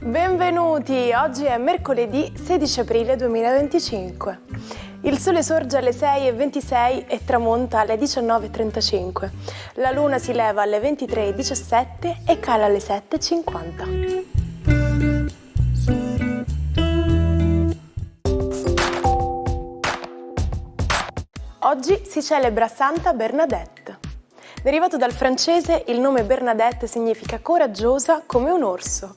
Benvenuti, oggi è mercoledì 16 aprile 2025. Il sole sorge alle 6:26 e tramonta alle 19:35. La luna si leva alle 23:17 e cala alle 7:50. Oggi si celebra Santa Bernadette. Derivato dal francese, il nome Bernadette significa coraggiosa come un orso.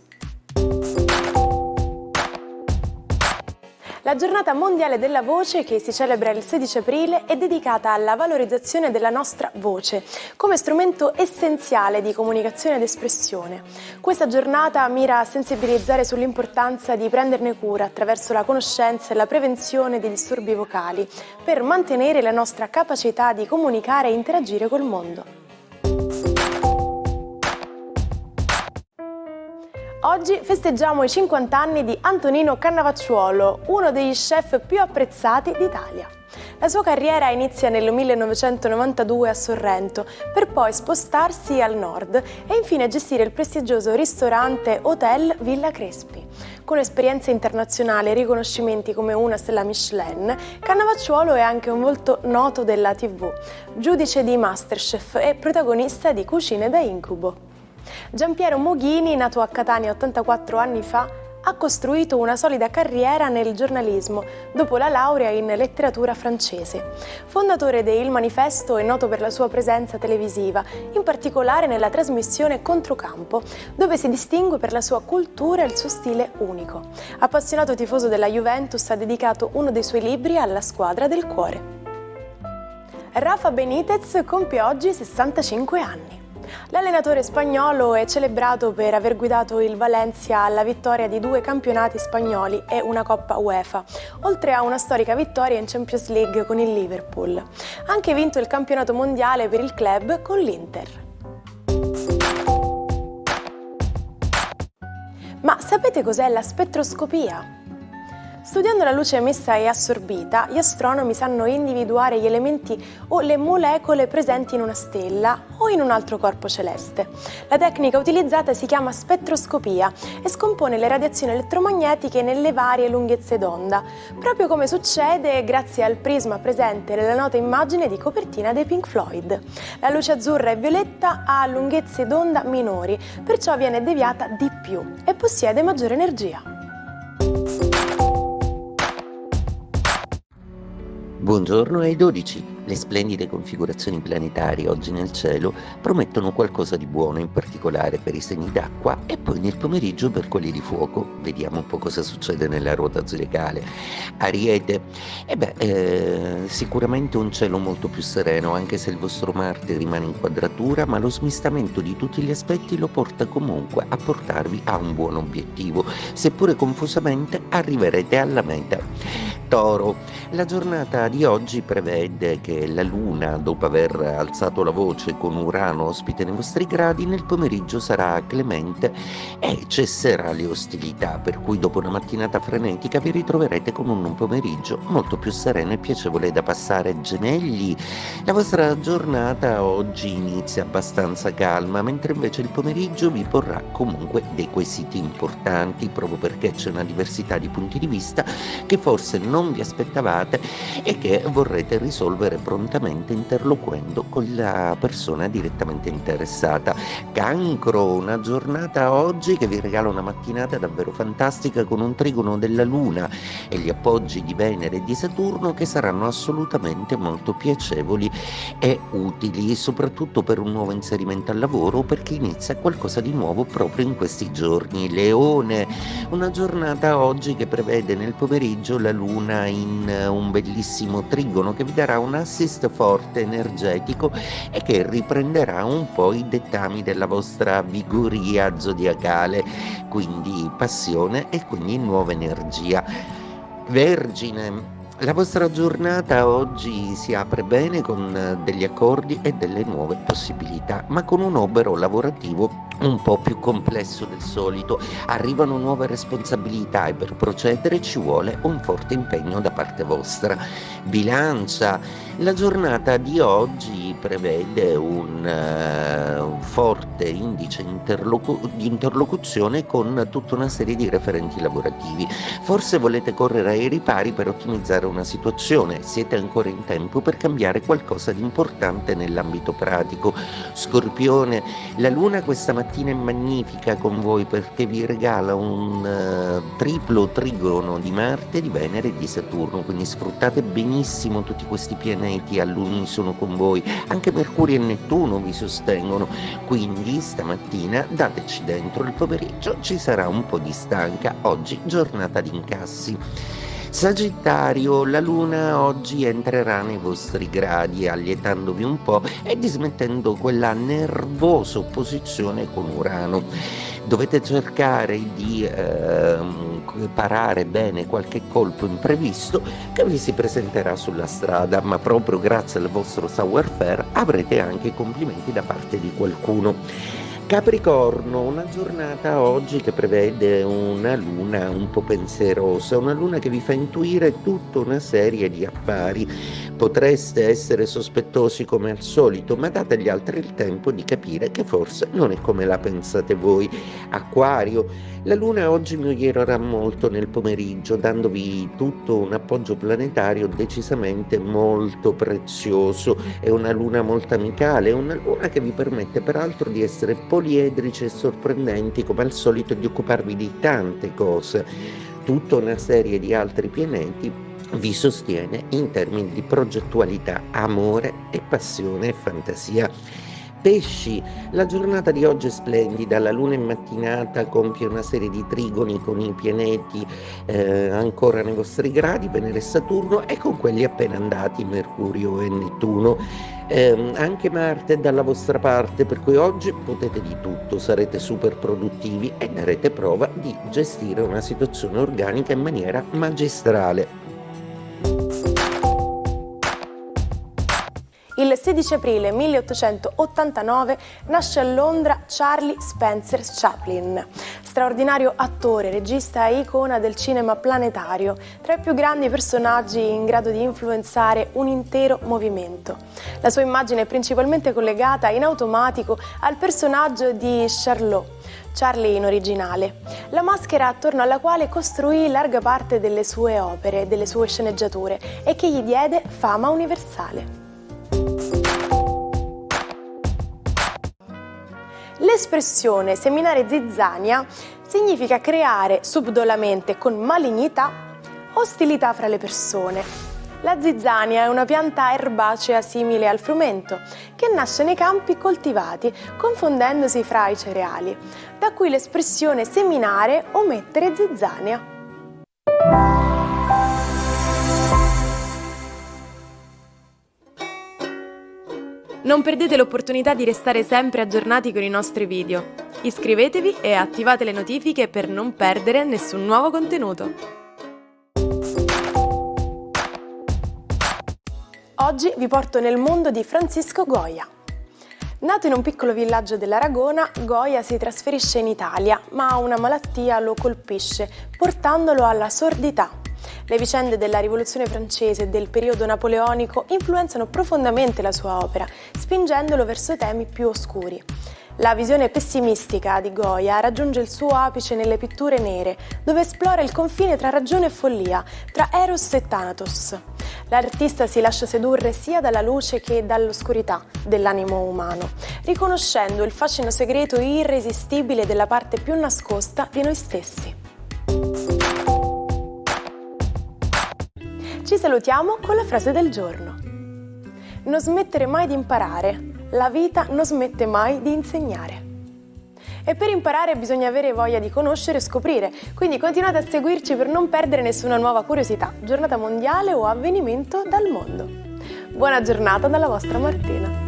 La giornata mondiale della voce, che si celebra il 16 aprile, è dedicata alla valorizzazione della nostra voce come strumento essenziale di comunicazione ed espressione. Questa giornata mira a sensibilizzare sull'importanza di prenderne cura attraverso la conoscenza e la prevenzione dei disturbi vocali per mantenere la nostra capacità di comunicare e interagire col mondo. Oggi festeggiamo i 50 anni di Antonino Cannavacciuolo, uno degli chef più apprezzati d'Italia. La sua carriera inizia nel 1992 a Sorrento, per poi spostarsi al nord e infine gestire il prestigioso ristorante Hotel Villa Crespi. Con esperienze internazionali e riconoscimenti come una stella Michelin, Cannavacciuolo è anche un volto noto della TV, giudice di Masterchef e protagonista di Cucine da Incubo. Giampiero Moghini, nato a Catania 84 anni fa, ha costruito una solida carriera nel giornalismo dopo la laurea in letteratura francese. Fondatore de Il Manifesto e noto per la sua presenza televisiva, in particolare nella trasmissione Controcampo, dove si distingue per la sua cultura e il suo stile unico. Appassionato tifoso della Juventus, ha dedicato uno dei suoi libri alla squadra del cuore. Rafa Benitez compie oggi 65 anni. L'allenatore spagnolo è celebrato per aver guidato il Valencia alla vittoria di 2 campionati spagnoli e una Coppa UEFA, oltre a una storica vittoria in Champions League con il Liverpool. Ha anche vinto il campionato mondiale per il club con l'Inter. Ma sapete cos'è la spettroscopia? Studiando la luce emessa e assorbita, gli astronomi sanno individuare gli elementi o le molecole presenti in una stella o in un altro corpo celeste. La tecnica utilizzata si chiama spettroscopia e scompone le radiazioni elettromagnetiche nelle varie lunghezze d'onda, proprio come succede grazie al prisma presente nella nota immagine di copertina dei Pink Floyd. La luce azzurra e violetta ha lunghezze d'onda minori, perciò viene deviata di più e possiede maggiore energia. Buongiorno ai 12. Le splendide configurazioni planetarie oggi nel cielo promettono qualcosa di buono, in particolare per i segni d'acqua e poi nel pomeriggio per quelli di fuoco. Vediamo un po' cosa succede nella ruota zodiacale. Ariete. Sicuramente un cielo molto più sereno, anche se il vostro Marte rimane in quadratura, ma lo smistamento di tutti gli aspetti lo porta comunque a portarvi a un buon obiettivo. Seppure confusamente arriverete alla meta. Toro. La giornata di oggi prevede che la Luna, dopo aver alzato la voce con Urano ospite nei vostri gradi, nel pomeriggio sarà clemente e cesserà le ostilità, per cui dopo una mattinata frenetica vi ritroverete con un pomeriggio molto più sereno e piacevole da passare. Gemelli. La vostra giornata oggi inizia abbastanza calma, mentre invece il pomeriggio vi porrà comunque dei quesiti importanti, proprio perché c'è una diversità di punti di vista che forse non vi aspettavate e che vorrete risolvere prontamente interloquendo con la persona direttamente interessata. Cancro, una giornata oggi che vi regala una mattinata davvero fantastica con un trigono della Luna e gli appoggi di Venere e di Saturno che saranno assolutamente molto piacevoli e utili, soprattutto per un nuovo inserimento al lavoro, perché inizia qualcosa di nuovo proprio in questi giorni. Leone, una giornata oggi che prevede nel pomeriggio la Luna in un bellissimo trigono che vi darà un assist forte, energetico e che riprenderà un po' i dettami della vostra vigoria zodiacale, quindi passione e quindi nuova energia. Vergine, la vostra giornata oggi si apre bene con degli accordi e delle nuove possibilità, ma con un obero lavorativo un po' più complesso del solito, arrivano nuove responsabilità e per procedere ci vuole un forte impegno da parte vostra. Bilancia, la giornata di oggi prevede un forte indice di interlocuzione con tutta una serie di referenti lavorativi. Forse volete correre ai ripari per ottimizzare una situazione, siete ancora in tempo per cambiare qualcosa di importante nell'ambito pratico. Scorpione, la luna questa mattina è magnifica con voi perché vi regala un triplo trigono di Marte, di Venere e di Saturno, quindi sfruttate benissimo tutti questi pianeti all'unisono con voi, anche Mercurio e Nettuno vi sostengono, quindi stamattina dateci dentro, il pomeriggio ci sarà un po' di stanca, oggi giornata di incassi. Sagittario, la luna oggi entrerà nei vostri gradi allietandovi un po' e dismettendo quella nervosa opposizione con Urano. Dovete cercare di parare bene qualche colpo imprevisto che vi si presenterà sulla strada, ma proprio grazie al vostro savoir-faire avrete anche complimenti da parte di qualcuno. Capricorno, una giornata oggi che prevede una luna un po' pensierosa, una luna che vi fa intuire tutta una serie di affari. Potreste essere sospettosi come al solito, ma date agli altri il tempo di capire che forse non è come la pensate voi. Acquario, la luna oggi migliorerà molto nel pomeriggio, dandovi tutto un appoggio planetario decisamente molto prezioso. È una luna molto amicale, è una luna che vi permette peraltro di essere poliedrici e sorprendenti come al solito, di occuparvi di tante cose. Tutta una serie di altri pianeti vi sostiene in termini di progettualità, amore e passione e fantasia. Pesci, la giornata di oggi è splendida, la luna in mattinata compie una serie di trigoni con i pianeti ancora nei vostri gradi, Venere e Saturno, e con quelli appena andati, Mercurio e Nettuno. Anche Marte è dalla vostra parte, per cui oggi potete di tutto, sarete super produttivi e darete prova di gestire una situazione organica in maniera magistrale. Il 16 aprile 1889 nasce a Londra Charlie Spencer Chaplin, straordinario attore, regista e icona del cinema planetario, tra i più grandi personaggi in grado di influenzare un intero movimento. La sua immagine è principalmente collegata in automatico al personaggio di Charlot, Charlie in originale, la maschera attorno alla quale costruì larga parte delle sue opere, delle sue sceneggiature e che gli diede fama universale. L'espressione seminare zizzania significa creare subdolamente con malignità ostilità fra le persone. La zizzania è una pianta erbacea simile al frumento che nasce nei campi coltivati confondendosi fra i cereali, da cui l'espressione seminare o mettere zizzania. Non perdete l'opportunità di restare sempre aggiornati con i nostri video. Iscrivetevi e attivate le notifiche per non perdere nessun nuovo contenuto. Oggi vi porto nel mondo di Francisco Goya. Nato in un piccolo villaggio dell'Aragona, Goya si trasferisce in Italia, ma una malattia lo colpisce, portandolo alla sordità. Le vicende della Rivoluzione francese e del periodo napoleonico influenzano profondamente la sua opera, spingendolo verso temi più oscuri. La visione pessimistica di Goya raggiunge il suo apice nelle pitture nere, dove esplora il confine tra ragione e follia, tra Eros e Thanatos. L'artista si lascia sedurre sia dalla luce che dall'oscurità dell'animo umano, riconoscendo il fascino segreto irresistibile della parte più nascosta di noi stessi. Ci salutiamo con la frase del giorno. Non smettere mai di imparare, la vita non smette mai di insegnare. E per imparare bisogna avere voglia di conoscere e scoprire, quindi continuate a seguirci per non perdere nessuna nuova curiosità, giornata mondiale o avvenimento dal mondo. Buona giornata dalla vostra Martina.